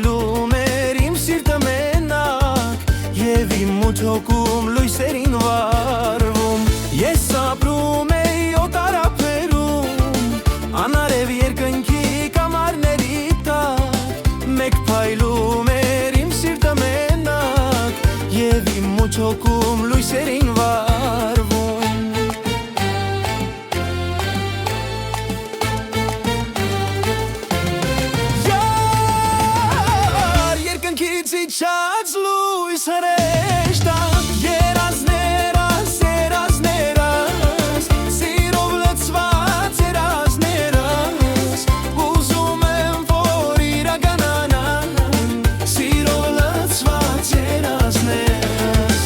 փայլում էր իմ սիրտը մենակ Եվ իմ մութ հոգում լույսերին վարվում Ես ապրում էի օտարափերում Անարև երկնքի կամարների տակ Մեկ փայլում էր իմ սիրտը մենակ Եվ իմ մութ հոգում լույսերին վարվում Իջած լույս հրեշտակ երազներս, երազներս Սիրով լցված երազներս Ուզում եմ, որ իրականանան Սիրով լցված երազներս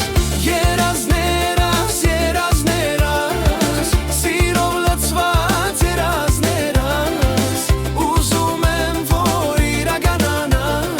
Երազներս, երազներս Սիրով լցված երազներս Ուզում եմ, որ իրականանան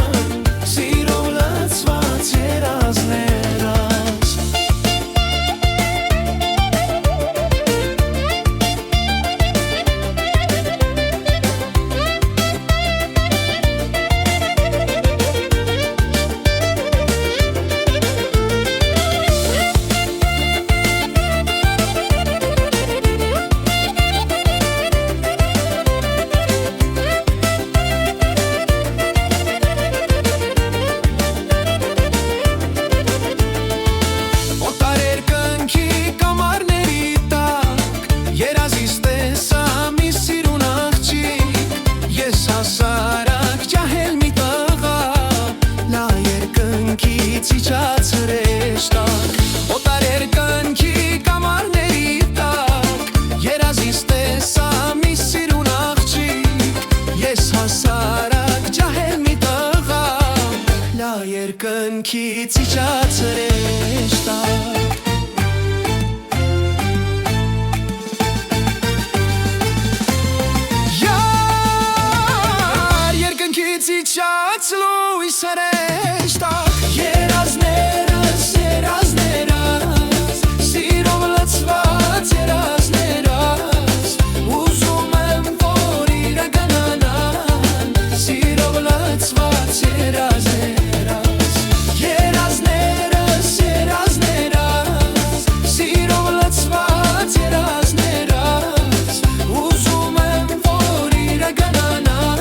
Իջած հրեշտակ Օտար երկնքի կամարների տակ Երազիս տեսա մի սիրուն աղջիկ Ես հասարակ ջահել մի տղա Լա երկնքից իջած հրեշտակ Յար երկնքից իջած լույս հրեշտակ Երազներս, երազներս Սիրով լցված երազներս Ուզում եմ, որ իրականանան Սիրով լցված երազներս Երազներս, երազներս Սիրով լցված երազներս Ուզում եմ, որ իրականանան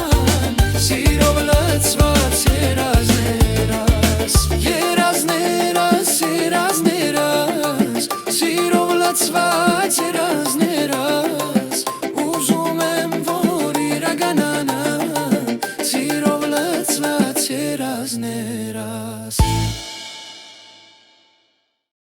Սիրով լցված երազներս Երազներս, երազներս Սիրով լցված